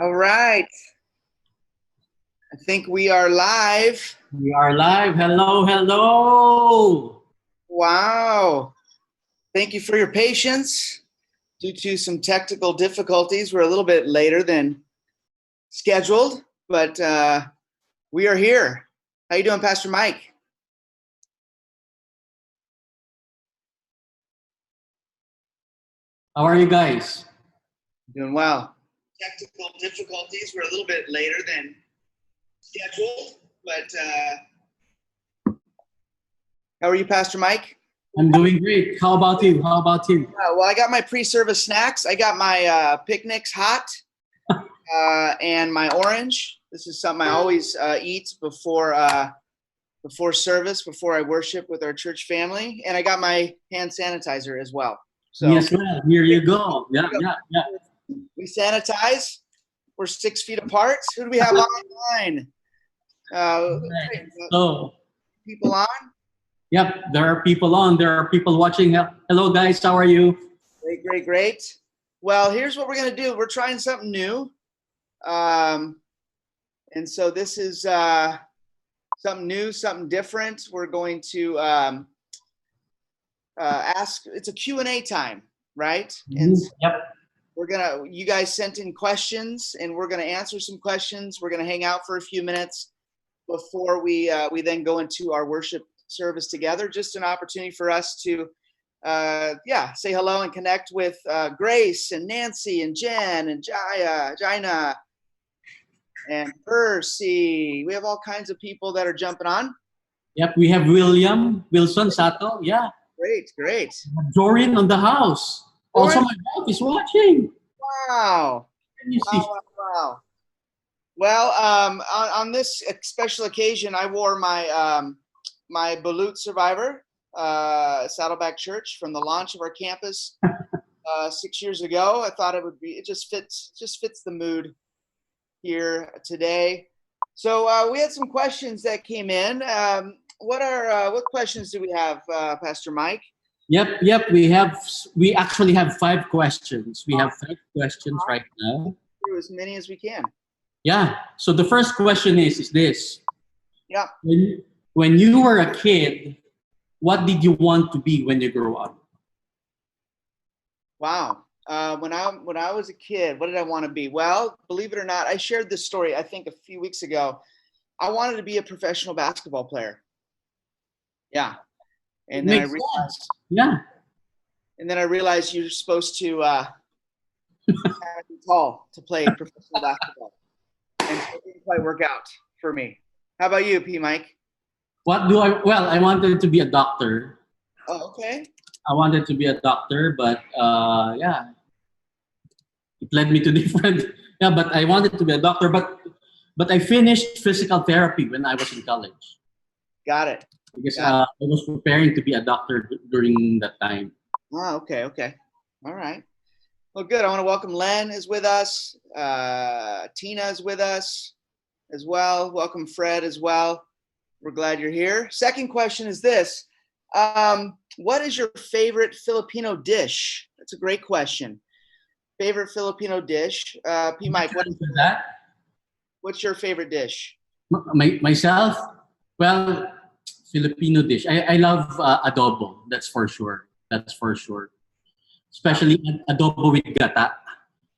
All right. I think we are live. We are live. Hello, hello. Wow. Thank you for your patience. Due to some technical difficulties, we're a little bit later than scheduled, but we are here. How you doing, Pastor Mike? How are you guys? Doing well. Technical difficulties, we're a little bit later than scheduled, but how are you, Pastor Mike? I'm doing great. How about you? Well, I got my pre-service snacks. I got my picnics hot and my orange. This is something I always eat before service, before I worship with our church family. And I got my hand sanitizer as well. So Yes, well, here you go. Yeah. we sanitize. We're 6 feet apart. Who do we have online? So, People on? yep, there are people on. There are people watching. Hello, guys. How are you? Great. Well, here's what we're going to do. We're trying something new. And so this is something new, something different. We're going to ask, it's a Q&A time, right? And Yep. you guys sent in questions and we're going to answer some questions. We're going to hang out for a few minutes before we then go into our worship service together. Just an opportunity for us to say hello and connect with Grace and Nancy and Jen and Jaina and Percy. We have all kinds of people that are jumping on. Yep, we have Wilson Sato. Yeah. Great. Doreen on the house. Also, my wife is watching. Wow. Can you see? Wow. Well, on this special occasion, I wore my my Balut Survivor Saddleback Church from the launch of our campus 6 years ago. I thought it just fits the mood here today. So we had some questions that came in. What questions do we have, Pastor Mike? Yep. We actually have 5 questions. We have 5 questions right now. Do as many as we can. Yeah. So the first question is this. Yeah. When you were a kid, what did you want to be when you grow up? Wow. When I was a kid, what did I want to be? Well, believe it or not, I shared this story, I think, a few weeks ago. I wanted to be a professional basketball player. Yeah. And then I realized you're supposed to be tall to play professional basketball. And so it didn't quite work out for me. How about you, P. Mike? I wanted to be a doctor. Oh, okay. I wanted to be a doctor, but it led me to different. Yeah, but I wanted to be a doctor, but I finished physical therapy when I was in college. Got it. Because I was preparing to be a doctor during that time. Oh, okay. All right. Well, good. I want to welcome Len is with us. Tina is with us as well. Welcome Fred as well. We're glad you're here. Second question is this. What is your favorite Filipino dish? That's a great question. Favorite Filipino dish? P. Mike, what's your favorite dish? Myself? Well, Filipino dish. I love adobo. That's for sure. Especially adobo with gata.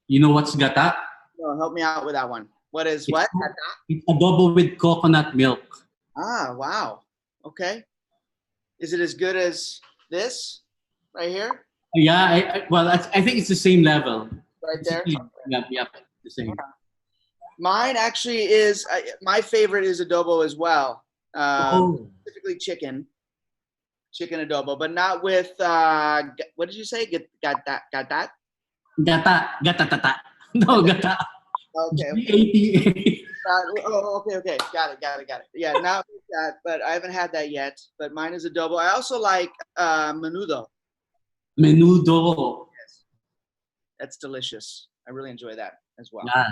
You know what's gata? No, help me out with that one. What is what? It's adobo with coconut milk. Ah, wow. Okay. Is it as good as this right here? Yeah, I think it's the same level. Right there? Yep, the same. Okay. Mine actually is, my favorite is adobo as well. Specifically chicken adobo, but not with, what did you say? Gata? Gata. No, gata. Okay. Okay. Got it. Yeah, not with that, but I haven't had that yet. But mine is adobo. I also like menudo. Yes. That's delicious. I really enjoy that as well. Yeah.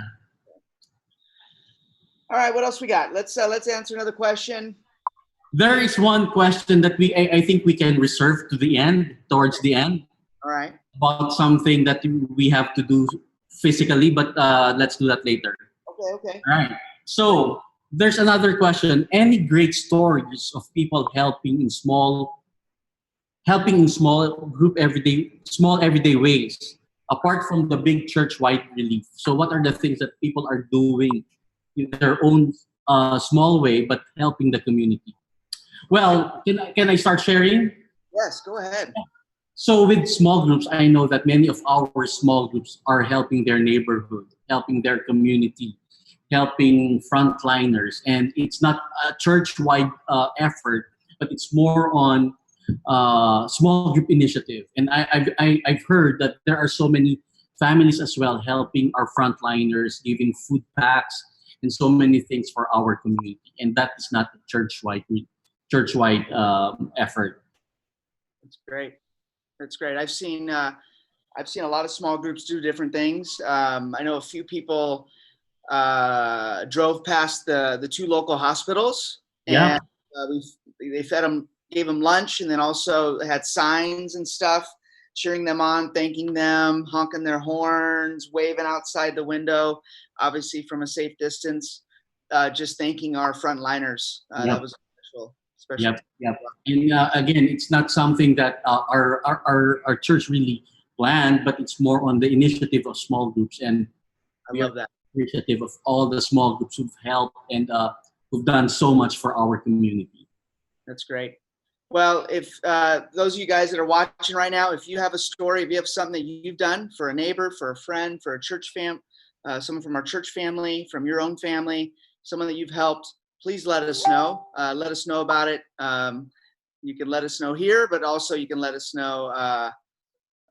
All right, what else we got? Let's answer another question. There is one question that I think we can reserve to the end, towards the end. All right. About something that we have to do physically, but let's do that later. Okay, okay. All right. So there's another question. Any great stories of people helping in small everyday ways, apart from the big church-wide relief? So what are the things that people are doing in their own small way, but helping the community? Well, can I start sharing? Yes, go ahead. So with small groups, I know that many of our small groups are helping their neighborhood, helping their community, helping frontliners, and it's not a church-wide effort, but it's more on small group initiative. And I've heard that there are so many families as well helping our frontliners, giving food packs and so many things for our community. And that is not a church-wide effort. That's great. That's great. I've seen a lot of small groups do different things. I know a few people drove past the two local hospitals, Yeah. and they fed them, gave them lunch, and then also had signs and stuff cheering them on, thanking them, honking their horns, waving outside the window, obviously from a safe distance, just thanking our frontliners. That was special. Yep, yep. And again, it's not something that our church really planned, but it's more on the initiative of small groups. And I love that. Appreciative of all the small groups who've helped and who've done so much for our community. That's great. Well, if those of you guys that are watching right now, if you have a story, if you have something that you've done for a neighbor, for a friend, for a church someone from our church family, from your own family, someone that you've helped, please let us know. Let us know about it. You can let us know here, but also you can let us know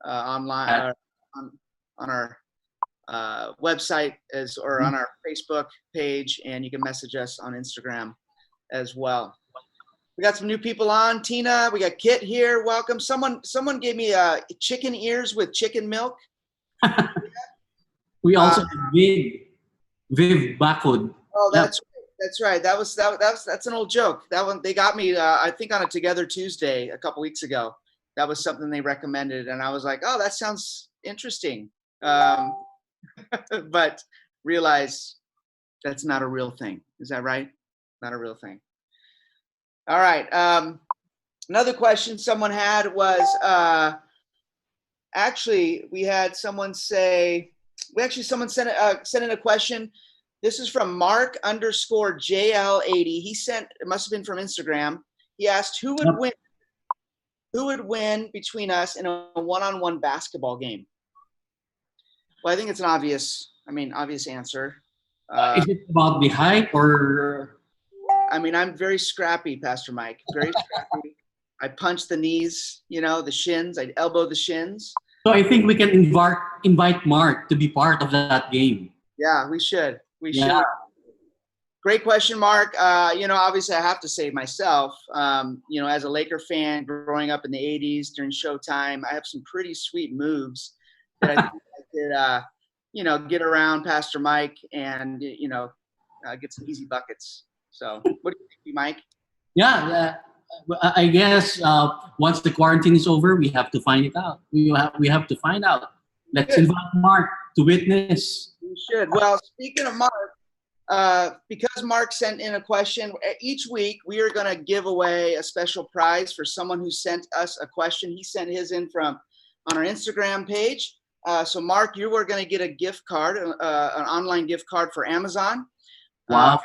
online on our website or on our Facebook page, and you can message us on Instagram as well. We got some new people on. Tina, we got Kit here. Welcome. Someone gave me chicken ears with chicken milk. We also have Viv Bakod. Oh, that's right. That's an old joke. That one they got me. I think on a Together Tuesday a couple weeks ago. That was something they recommended, and I was like, "Oh, that sounds interesting," but realize that's not a real thing. Is that right? Not a real thing. All right. Another question someone had was actually we had someone say someone sent in a question. This is from Mark_JL80. He sent, it must have been from Instagram. He asked who would win between us in a one-on-one basketball game. Well, I think it's an obvious answer. Is it about the height or? I mean, I'm very scrappy, Pastor Mike. Very scrappy. I punch the knees, the shins. I elbow the shins. So I think we can invite Mark to be part of that game. Yeah, we should. We should. Great question, Mark. Obviously I have to say myself, as a Laker fan growing up in the 80s during Showtime, I have some pretty sweet moves that I think I could, get around Pastor Mike and, get some easy buckets. So what do you think, Mike? Yeah, I guess once the quarantine is over, we have to find it out. We have to find out. Let's invite Mark to witness. We should. Well, speaking of Mark, because Mark sent in a question, each week we are going to give away a special prize for someone who sent us a question. He sent his in on our Instagram page. So Mark, you are going to get a gift card, an online gift card for Amazon. Wow.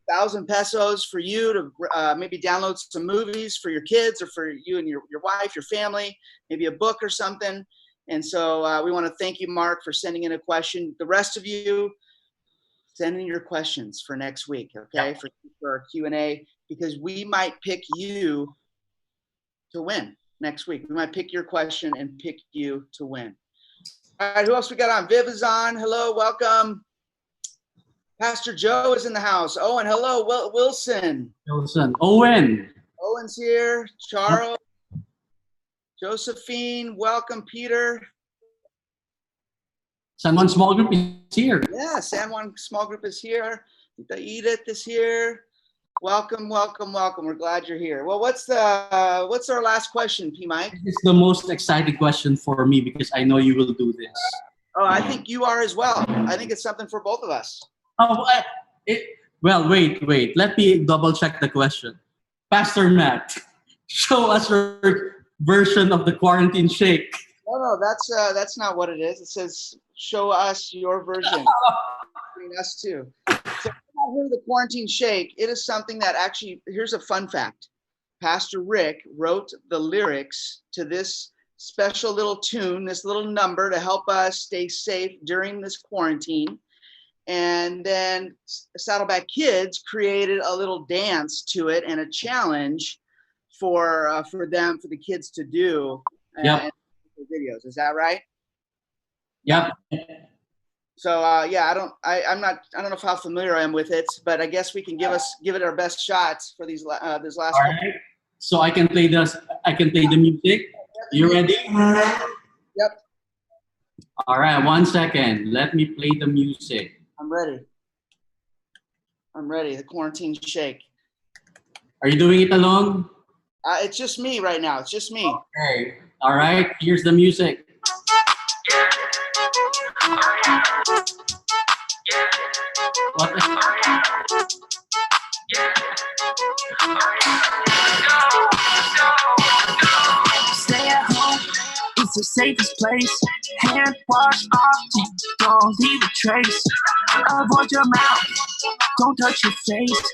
1,000 pesos for you to maybe download some movies for your kids or for you and your wife, your family, maybe a book or something. And so we want to thank you, Mark, for sending in a question. The rest of you, send in your questions for next week, okay, for our Q&A, because we might pick you to win next week. We might pick your question and pick you to win. All right, who else we got on? Viv is on. Hello, welcome. Pastor Joe is in the house. Owen, hello. Wilson. Owen's here. Charles. Josephine, welcome. Peter. San Juan Small Group is here. Yeah, San Juan Small Group is here. Edith is here. Welcome. We're glad you're here. Well, what's our last question, P. Mike? It's the most exciting question for me because I know you will do this. Oh, I think you are as well. I think it's something for both of us. Oh, well, wait. Let me double check the question. Pastor Matt, show us your version of the quarantine shake. No, that's not what it is. It says, show us your version. Between us two. So I heard the quarantine shake. It is something that actually, here's a fun fact. Pastor Rick wrote the lyrics to this special little tune, this little number to help us stay safe during this quarantine. And then Saddleback Kids created a little dance to it and a challenge for the kids to do. Yep. Videos. Is that right? Yep. So yeah, I don't know how familiar I am with it, but I guess we can give it our best shots for this last. All right. So I can play the music. You ready? Yep. All right. 1 second. Let me play the music. I'm ready. The quarantine shake. Are you doing it alone? It's just me right now. It's just me. Okay. All right. Here's the music. What Stay at home, it's the safest place. Hand wash often, don't leave a trace. Avoid your mouth, don't touch your face.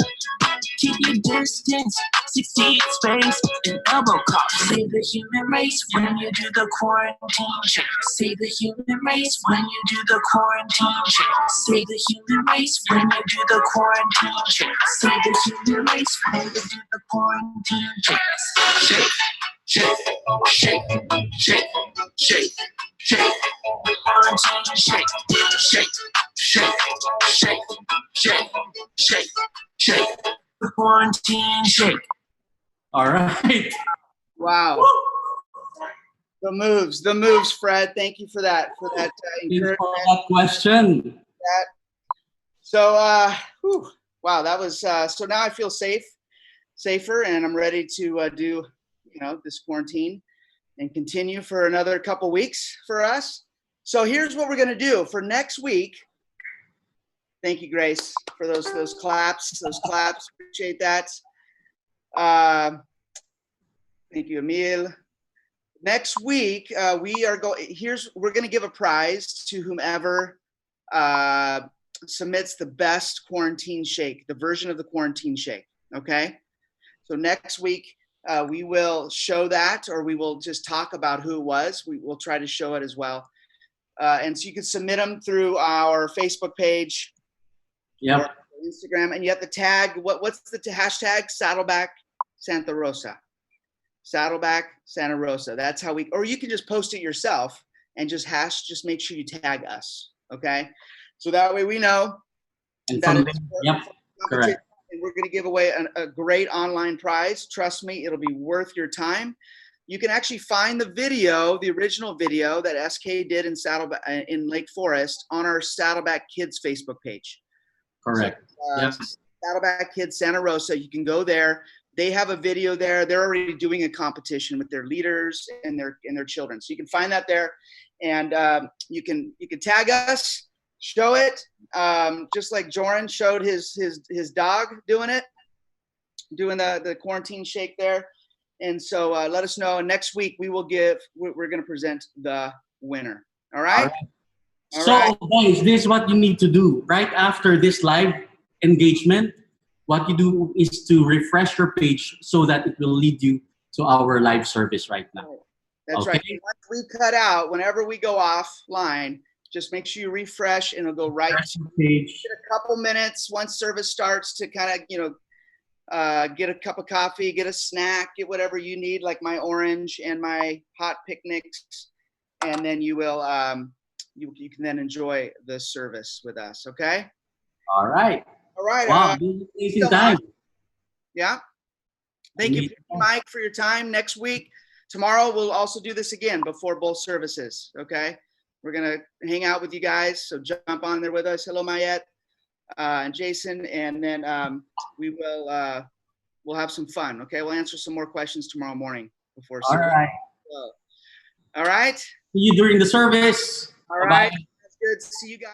Keep your distance, 6 feet space. An elbow cough, save the human race when you do the quarantine shake. Save the human race when you do the quarantine shake. Save the human race when you do the quarantine shake. Save the human race when you do the quarantine shake. Shake. Shake, shake, shake, shake, shake, quarantine shake, shake, shake, shake, shake, shake, shake, the quarantine shake. All right. Wow. The moves, Fred. Thank you for that. Encouragement. For that question. So, wow, that was so. Now I feel safer, and I'm ready to do this quarantine and continue for another couple weeks for us. So here's what we're going to do for next week. Thank you, Grace, for those claps. Appreciate that. Thank you, Emil. Next week, we're going to give a prize to whomever submits the best quarantine shake, the version of the quarantine shake. Okay. So next week, we will show that, or we will just talk about who it was. We will try to show it as well. And so you can submit them through our Facebook page, yep, or Instagram, and you have to tag, what's the hashtag? Saddleback Santa Rosa. Saddleback Santa Rosa. That's how or you can just post it yourself and just make sure you tag us. Okay. So that way we know. And yep, correct. And we're going to give away a great online prize. Trust me, it'll be worth your time. You can actually find the original video that SK did in Lake Forest on our Saddleback Kids Facebook page. Correct. So, yes. Saddleback Kids Santa Rosa. You can go there. They have a video there. They're already doing a competition with their leaders and their children. So you can find that there, and you can tag us. Show it, just like Joran showed his dog doing the quarantine shake there. And so let us know. And next week we're going to present the winner. All right. All right. Guys, this is what you need to do right after this live engagement. What you do is to refresh your page so that it will lead you to our live service right now. That's right. Once we cut out, whenever we go offline, just make sure you refresh, and it'll go right to page. Get a couple minutes once service starts to kind of, get a cup of coffee, get a snack, get whatever you need, like my orange and my hot picnics, and then you will you can then enjoy the service with us. Okay. All right. Wow. Amazing time. Yeah. Thank you, Mike, for your time. Next week, tomorrow, we'll also do this again before both services. Okay. We're going to hang out with you guys. So jump on there with us. Hello, Mayette and Jason. And then we'll have some fun. Okay. We'll answer some more questions tomorrow morning before service. All right. All right. See you during the service. All right. good. See you guys.